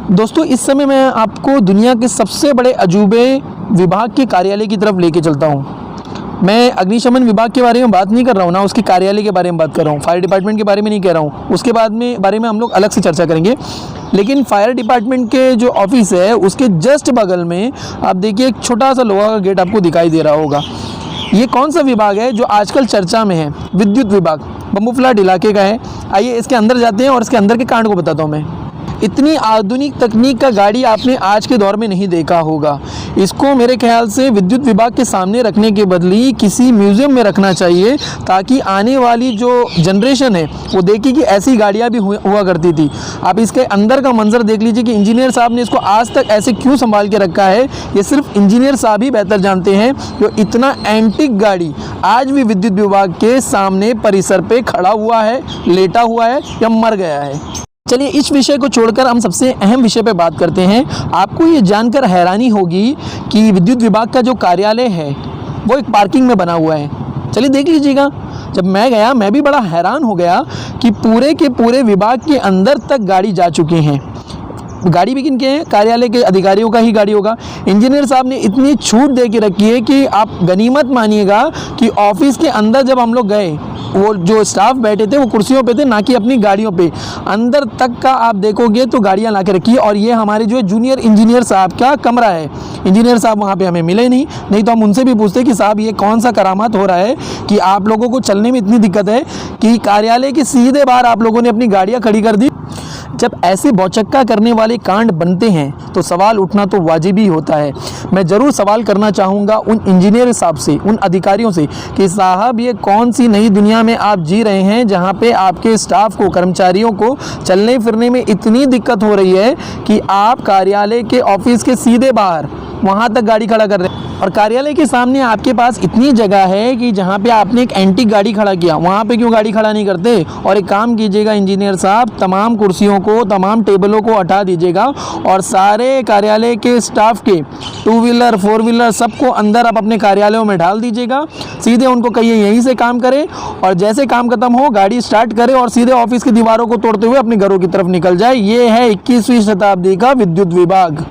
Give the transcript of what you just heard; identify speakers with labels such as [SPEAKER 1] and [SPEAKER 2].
[SPEAKER 1] दोस्तों, इस समय मैं आपको दुनिया के सबसे बड़े अजूबे विभाग के कार्यालय की तरफ लेके चलता हूँ। मैं अग्निशमन विभाग के बारे में बात नहीं कर रहा हूँ ना, उसके कार्यालय के बारे में बात कर रहा हूँ। फायर डिपार्टमेंट के बारे में नहीं कह रहा हूँ, उसके बारे में हम लोग अलग से चर्चा करेंगे। लेकिन फायर डिपार्टमेंट के जो ऑफिस है उसके जस्ट बगल में आप देखिए एक छोटा सा लोहा का गेट आपको दिखाई दे रहा होगा। ये कौन सा विभाग है जो आजकल चर्चा में है? विद्युत विभाग, बम्बूफ्लाट इलाके का है। आइए इसके अंदर जाते हैं और इसके अंदर के कांड को बताता हूँ मैं। इतनी आधुनिक तकनीक का गाड़ी आपने आज के दौर में नहीं देखा होगा। इसको मेरे ख्याल से विद्युत विभाग के सामने रखने के बदले किसी म्यूज़ियम में रखना चाहिए, ताकि आने वाली जो जनरेशन है वो देखे कि ऐसी गाड़ियाँ भी हुआ करती थी। आप इसके अंदर का मंजर देख लीजिए कि इंजीनियर साहब ने इसको आज तक ऐसे क्यों संभाल के रखा है, ये सिर्फ इंजीनियर साहब ही बेहतर जानते हैं। जो इतना एंटिक गाड़ी आज भी विद्युत विभाग के सामने परिसर पे खड़ा हुआ है, लेटा हुआ है या मर गया है। चलिए इस विषय को छोड़कर हम सबसे अहम विषय पे बात करते हैं। आपको ये जानकर हैरानी होगी कि विद्युत विभाग का जो कार्यालय है वो एक पार्किंग में बना हुआ है। चलिए देख लीजिएगा। जब मैं गया मैं भी बड़ा हैरान हो गया कि पूरे के पूरे विभाग के अंदर तक गाड़ी जा चुकी हैं। गाड़ी भी किनके हैं? कार्यालय के अधिकारियों का ही गाड़ी होगा। इंजीनियर साहब ने इतनी छूट दे के रखी है कि आप गनीमत मानिएगा कि ऑफिस के अंदर जब हम लोग गए, वो जो स्टाफ बैठे थे वो कुर्सियों पे थे, ना कि अपनी गाड़ियों पे। अंदर तक का आप देखोगे तो गाड़ियां ला के रखी है। और ये हमारे जो जूनियर इंजीनियर साहब का कमरा है। इंजीनियर साहब वहाँ पे हमें मिले नहीं तो हम उनसे भी पूछते कि साहब ये कौन सा करामात हो रहा है कि आप लोगों को चलने में इतनी दिक्कत है कि कार्यालय के सीधे बाहर आप लोगों ने अपनी गाड़ियाँ खड़ी कर दी। जब ऐसे भौचक्का करने वाले कांड बनते हैं तो सवाल उठना तो वाजिबी होता है। मैं ज़रूर सवाल करना चाहूँगा उन इंजीनियर साहब से, उन अधिकारियों से कि साहब ये कौन सी नई दुनिया में आप जी रहे हैं जहाँ पे आपके स्टाफ को, कर्मचारियों को चलने फिरने में इतनी दिक्कत हो रही है कि आप कार्यालय के ऑफिस के सीधे बाहर वहाँ तक गाड़ी खड़ा कर रहे हैं। और कार्यालय के सामने आपके पास इतनी जगह है कि जहाँ पे आपने एक एंटीक गाड़ी खड़ा किया, वहाँ पे क्यों गाड़ी खड़ा नहीं करते? और एक काम कीजिएगा इंजीनियर साहब, तमाम कुर्सियों को, तमाम टेबलों को हटा दीजिएगा और सारे कार्यालय के स्टाफ के 2 व्हीलर 4 व्हीलर सबको अंदर आप अपने कार्यालयों में ढाल दीजिएगा। सीधे उनको कहिए यहीं से काम करें और जैसे काम खत्म हो गाड़ी स्टार्ट करें और सीधे ऑफिस की दीवारों को तोड़ते हुए अपने घरों की तरफ निकल जाए। ये है 21वीं शताब्दी का विद्युत विभाग।